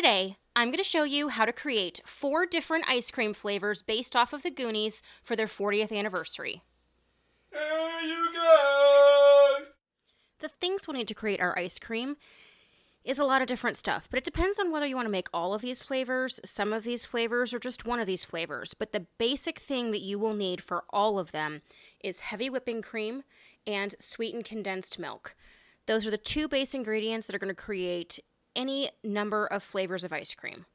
Today, I'm going to show you how to create 4 different ice cream flavors based off of the Goonies for their 40th anniversary. Hey, you guys! The things we'll need to create our ice cream is a lot of different stuff, but it depends on whether you want to make all of these flavors, some of these flavors, or just one of these flavors. But the basic thing that you will need for all of them is heavy whipping cream and sweetened condensed milk. Those are the 2 base ingredients that are going to create any number of flavors of ice cream.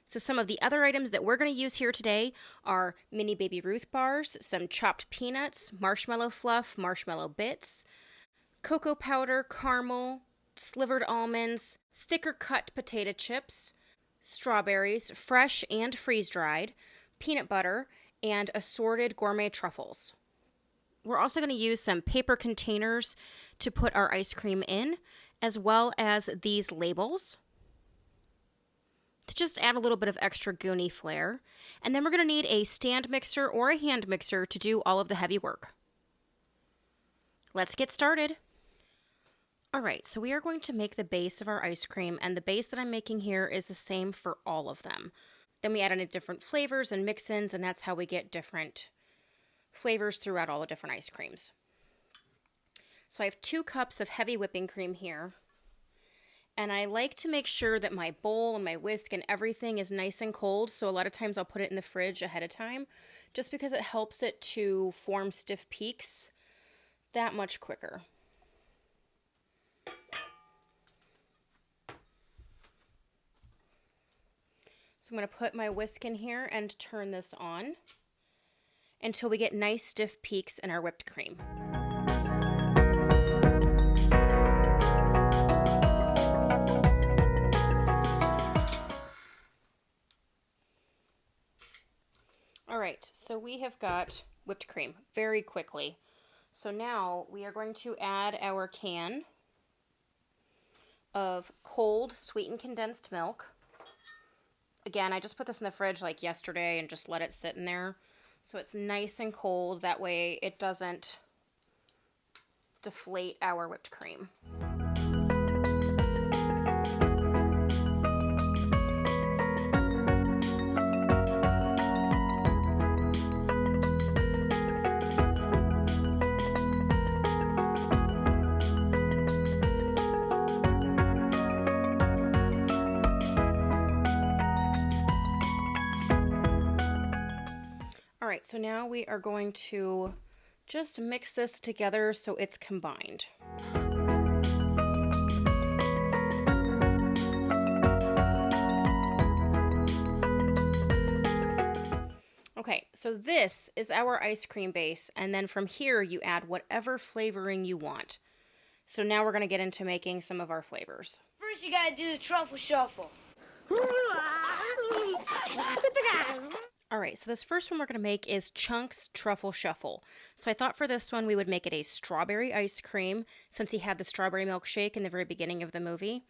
So some of the other items that we're going to use here today are mini baby Ruth bars, some chopped peanuts, marshmallow fluff, marshmallow bits, cocoa powder, caramel, slivered almonds, thicker cut potato chips, strawberries, fresh and freeze-dried, peanut butter, and assorted gourmet truffles. We're also going to use some paper containers to put our ice cream in, as well as these labels to just add a little bit of extra Goonie flair. And then we're going to need a stand mixer or a hand mixer to do all of the heavy work. Let's get started. Alright, so we are going to make the base of our ice cream, and the base that I'm making here is the same for all of them. Then we add in different flavors and mix-ins, and that's how we get different flavors throughout all the different ice creams. So I have 2 cups of heavy whipping cream here, and I like to make sure that my bowl and my whisk and everything is nice and cold, so a lot of times I'll put it in the fridge ahead of time, just because it helps it to form stiff peaks that much quicker. So I'm going to put my whisk in here and turn this on until we get nice stiff peaks in our whipped cream. Alright, so we have got whipped cream very quickly. So now we are going to add our can of cold sweetened condensed milk. Again, I just put this in the fridge like yesterday and just let it sit in there. So it's nice and cold. That way it doesn't deflate our whipped cream. Alright, so now we are going to just mix this together so it's combined. Okay, so this is our ice cream base, and then from here you add whatever flavoring you want. So now we're going to get into making some of our flavors. First you gotta do the Truffle Shuffle. Alright, so this first one we're going to make is Chunks Truffle Shuffle. So I thought for this one we would make it a strawberry ice cream, since he had the strawberry milkshake in the very beginning of the movie.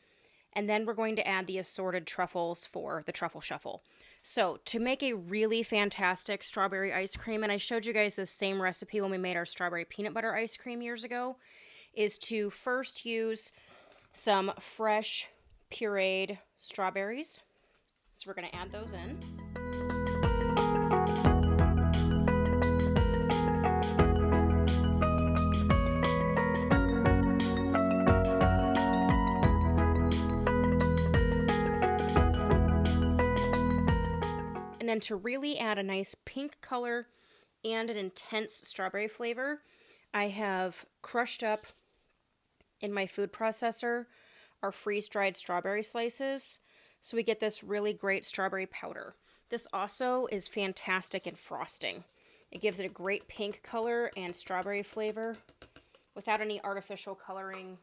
And then we're going to add the assorted truffles for the Truffle Shuffle. So to make a really fantastic strawberry ice cream, and I showed you guys this same recipe when we made our strawberry peanut butter ice cream years ago, is to first use some fresh pureed strawberries. So we're going to add those in. And then to really add a nice pink color and an intense strawberry flavor, I have crushed up in my food processor our freeze-dried strawberry slices, so we get this really great strawberry powder. This also is fantastic in frosting. It gives it a great pink color and strawberry flavor without any artificial coloring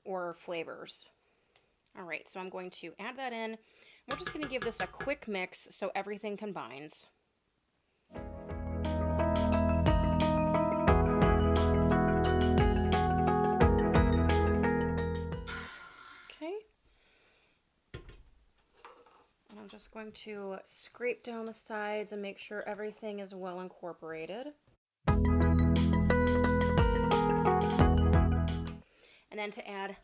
or flavors. Alright, so I'm going to add that in. We're just going to give this a quick mix so everything combines. Okay. And I'm just going to scrape down the sides and make sure everything is well incorporated. And then to add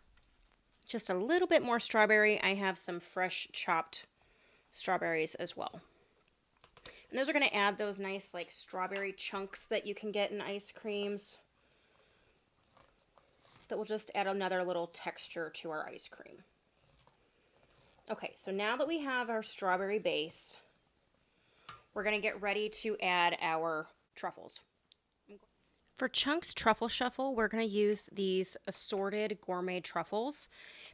just a little bit more strawberry. I have some fresh chopped strawberries as well. And those are going to add those nice like strawberry chunks that you can get in ice creams. That will just add another little texture to our ice cream. Okay, so now that we have our strawberry base, we're going to get ready to add our truffles. For Chunk's Truffle Shuffle, we're going to use these assorted gourmet truffles.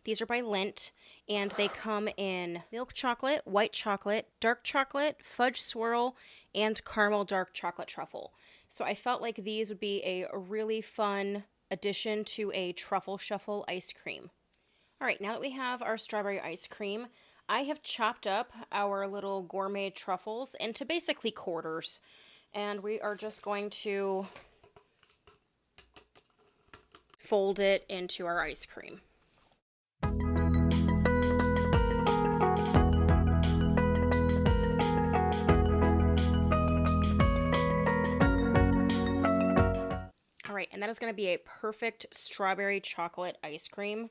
These are by Lindt, and they come in milk chocolate, white chocolate, dark chocolate, fudge swirl, and caramel dark chocolate truffle. So I felt like these would be a really fun addition to a Truffle Shuffle ice cream. All right, now that we have our strawberry ice cream, I have chopped up our little gourmet truffles into basically quarters, and we are just going to fold it into our ice cream. All right, and that is going to be a perfect strawberry chocolate ice cream.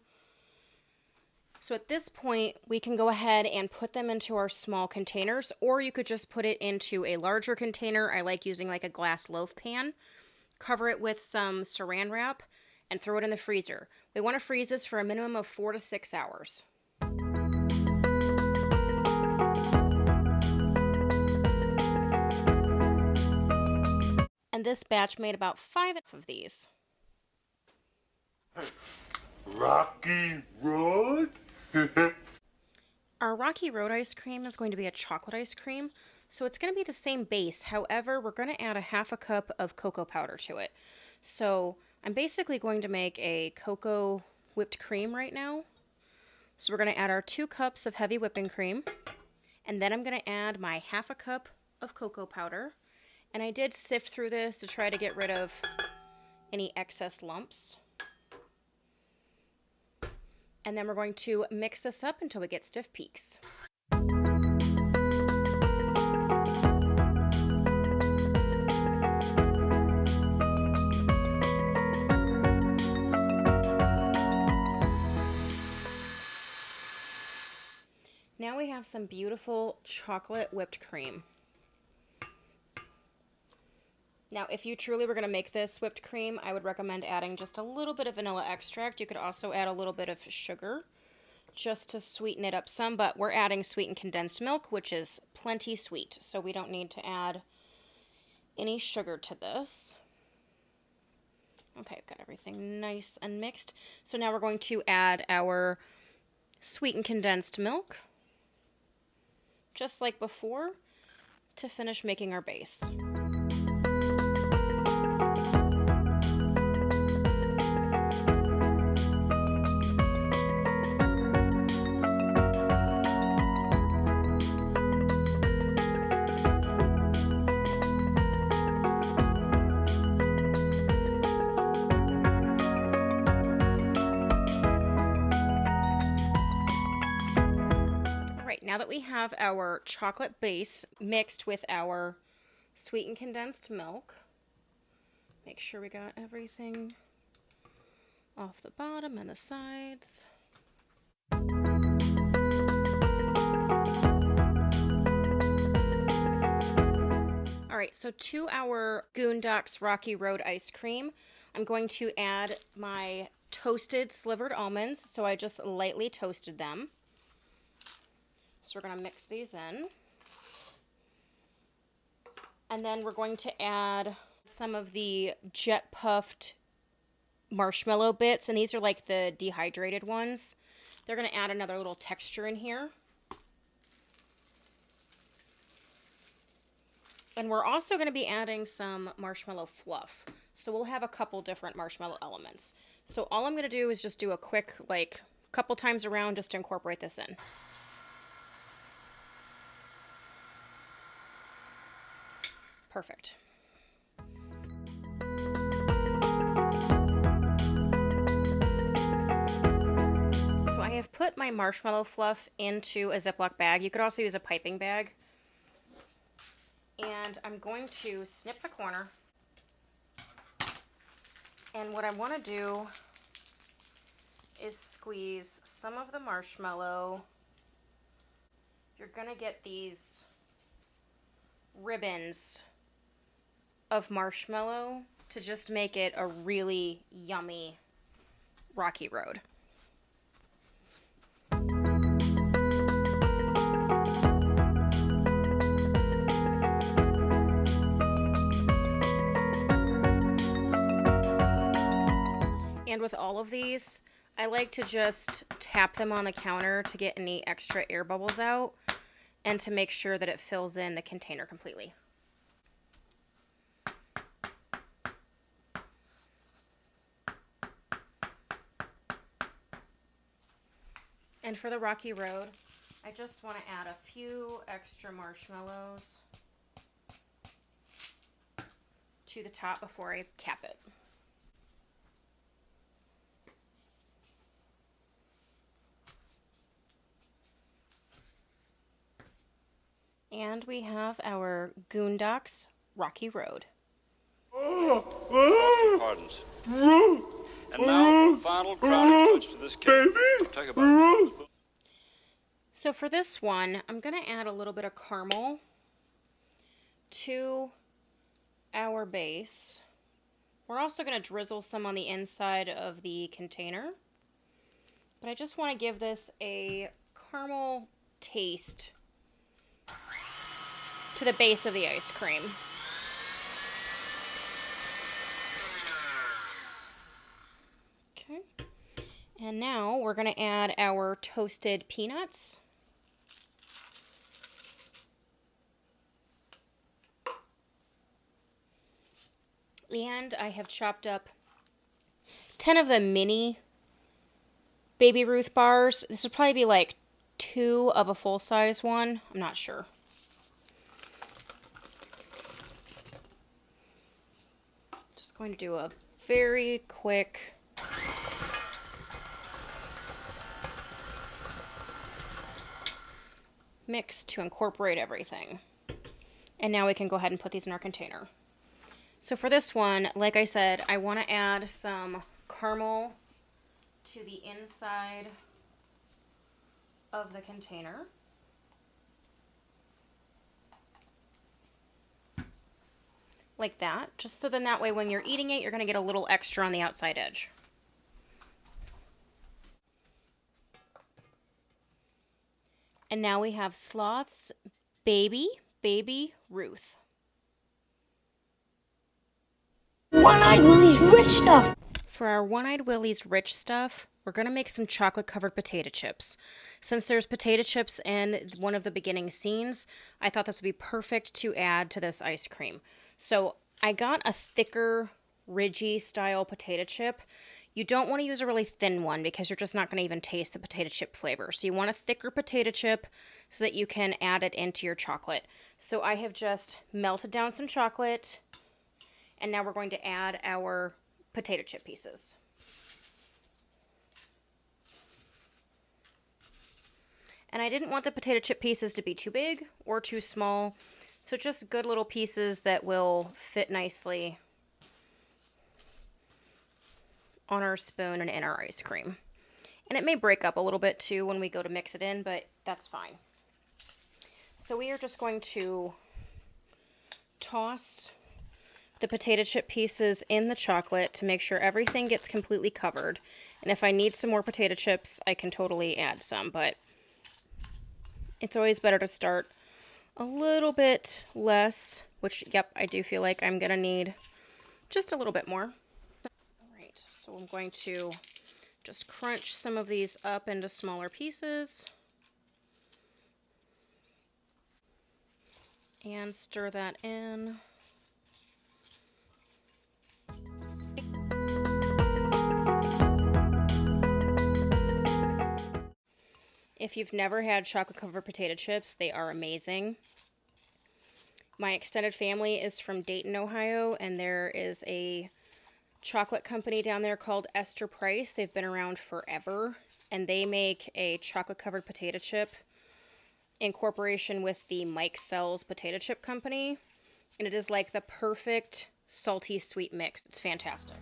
So at this point, we can go ahead and put them into our small containers, or you could just put it into a larger container. I like using like a glass loaf pan. Cover it with some saran wrap and throw it in the freezer. We want to freeze this for a minimum of 4 to 6 hours. And this batch made about 5 of these. Rocky Road? Our Rocky Road ice cream is going to be a chocolate ice cream, so it's going to be the same base. However, we're going to add a half a cup of cocoa powder to it. So I'm basically going to make a cocoa whipped cream right now. So we're going to add our 2 cups of heavy whipping cream, and then I'm going to add my half a cup of cocoa powder. And I did sift through this to try to get rid of any excess lumps. And then we're going to mix this up until we get stiff peaks. Now we have some beautiful chocolate whipped cream. Now, if you truly were going to make this whipped cream, I would recommend adding just a little bit of vanilla extract. You could also add a little bit of sugar just to sweeten it up some, but we're adding sweetened condensed milk, which is plenty sweet, so we don't need to add any sugar to this. Okay, I've got everything nice and mixed. So now we're going to add our sweetened condensed milk, just like before, to finish making our base. Now that we have our chocolate base mixed with our sweetened condensed milk, make sure we got everything off the bottom and the sides. All right, so to our Goon Docks Rocky Road ice cream, I'm going to add my toasted slivered almonds. So I just lightly toasted them. So we're going to mix these in. And then we're going to add some of the jet puffed marshmallow bits. And these are like the dehydrated ones. They're going to add another little texture in here. And we're also going to be adding some marshmallow fluff. So we'll have a couple different marshmallow elements. So all I'm going to do is just do a quick, like, couple times around just to incorporate this in. Perfect. So I have put my marshmallow fluff into a Ziploc bag. You could also use a piping bag. And I'm going to snip the corner. And what I want to do is squeeze some of the marshmallow. You're gonna get these ribbons of marshmallow to just make it a really yummy Rocky Road. And with all of these, I like to just tap them on the counter to get any extra air bubbles out and to make sure that it fills in the container completely. And for the Rocky Road, I just want to add a few extra marshmallows to the top before I cap it. And we have our Goon Docks Rocky Road. Pardons. And now for the final crowning touch to this cake. Take about So for this one, I'm going to add a little bit of caramel to our base. We're also going to drizzle some on the inside of the container. But I just want to give this a caramel taste to the base of the ice cream. Okay. And now we're going to add our toasted peanuts. And I have chopped up 10 of the mini Baby Ruth bars. This would probably be like 2 of a full-size one. I'm not sure. Just going to do a very quick mix to incorporate everything. And now we can go ahead and put these in our container. So for this one, like I said, I want to add some caramel to the inside of the container. Like that, just so then that way when you're eating it, you're going to get a little extra on the outside edge. And now we have Sloth's Baby Ruth. One-Eyed Willy's rich stuff. For our One-Eyed Willy's rich stuff, we're going to make some chocolate-covered potato chips. Since there's potato chips in one of the beginning scenes, I thought this would be perfect to add to this ice cream. So I got a thicker, ridgy style potato chip. You don't want to use a really thin one because you're just not going to even taste the potato chip flavor. So you want a thicker potato chip so that you can add it into your chocolate. So I have just melted down some chocolate, and now we're going to add our potato chip pieces. And I didn't want the potato chip pieces to be too big or too small, so just good little pieces that will fit nicely on our spoon and in our ice cream. And it may break up a little bit too when we go to mix it in, but that's fine. So we are just going to toss the potato chip pieces in the chocolate to make sure everything gets completely covered. And if I need some more potato chips, I can totally add some, but it's always better to start a little bit less, which, yep, I do feel like I'm gonna need just a little bit more. All right, so I'm going to just crunch some of these up into smaller pieces and stir that in. If you've never had chocolate-covered potato chips, they are amazing. My extended family is from Dayton, Ohio, and there is a chocolate company down there called Esther Price. They've been around forever, and they make a chocolate-covered potato chip in cooperation with the Mike Sells Potato Chip Company, and it is like the perfect salty sweet mix. It's fantastic.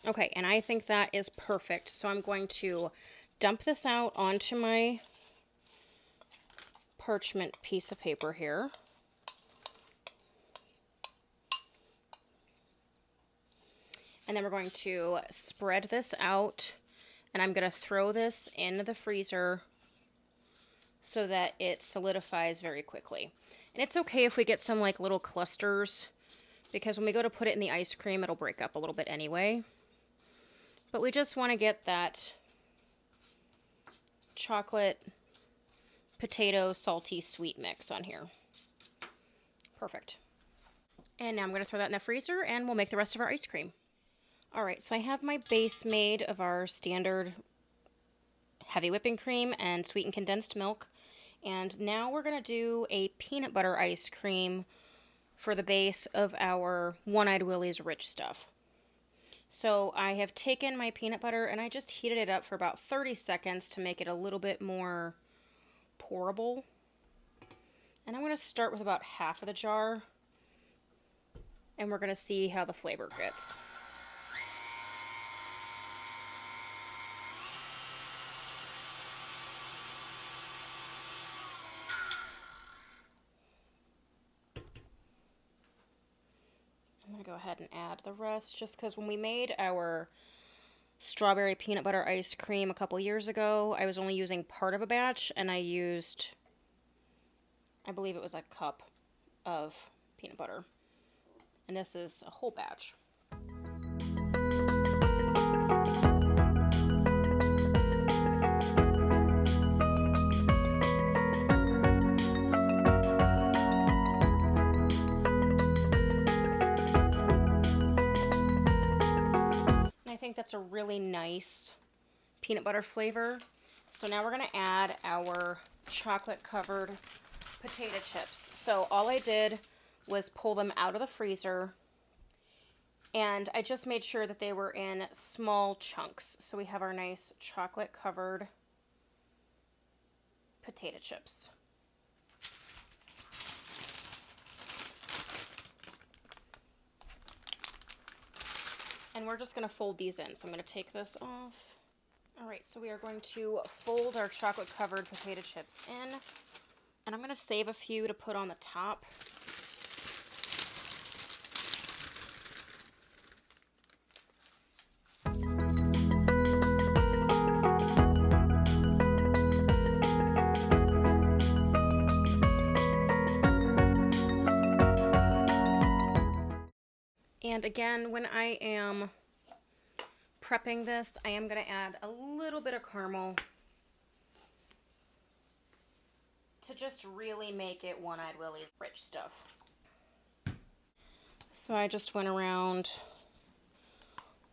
Okay, and I think that is perfect. So I'm going to dump this out onto my parchment piece of paper here. And then we're going to spread this out, and I'm going to throw this in the freezer so that it solidifies very quickly. And it's okay if we get some like little clusters, because when we go to put it in the ice cream, it'll break up a little bit anyway. But we just want to get that chocolate, potato, salty, sweet mix on here. Perfect. And now I'm going to throw that in the freezer, and we'll make the rest of our ice cream. Alright, so I have my base made of our standard heavy whipping cream and sweetened condensed milk. And now we're going to do a peanut butter ice cream for the base of our One-Eyed Willy's rich stuff. So I have taken my peanut butter and I just heated it up for about 30 seconds to make it a little bit more pourable. And I'm going to start with about half of the jar, and we're going to see how the flavor gets. I'm going to go ahead and add the rest, just because when we made our strawberry peanut butter ice cream a couple years ago, I was only using part of a batch, and I used, I believe it was a cup of peanut butter. And this is a whole batch. I think that's a really nice peanut butter flavor. So now we're going to add our chocolate covered potato chips. So all I did was pull them out of the freezer, and I just made sure that they were in small chunks. So we have our nice chocolate covered potato chips. And we're just going to fold these in. So I'm going to take this off. Alright, so we are going to fold our chocolate covered potato chips in. And I'm going to save a few to put on the top. And again, when I am prepping this, I am going to add a little bit of caramel to just really make it One-Eyed Willy's rich stuff. So I just went around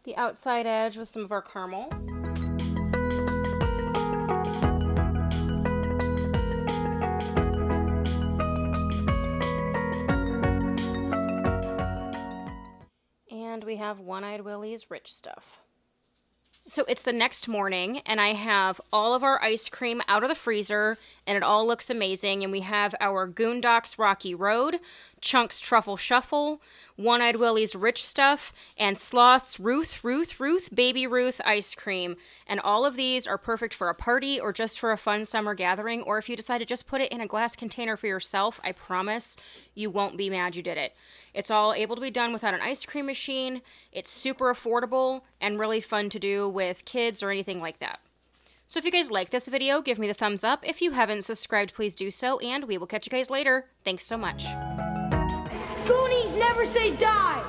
the outside edge with some of our caramel. And we have One-Eyed Willy's rich stuff. So it's the next morning, and I have all of our ice cream out of the freezer, and it all looks amazing. And we have our Goon Docks Rocky Road, Chunks Truffle Shuffle, One-Eyed Willy's rich stuff, and Sloth's Ruth, Baby Ruth ice cream. And all of these are perfect for a party or just for a fun summer gathering, or if you decide to just put it in a glass container for yourself, I promise you won't be mad you did it. It's all able to be done without an ice cream machine. It's super affordable and really fun to do with kids or anything like that. So if you guys like this video, give me the thumbs up. If you haven't subscribed, please do so, and we will catch you guys later. Thanks so much. Goonies never say die!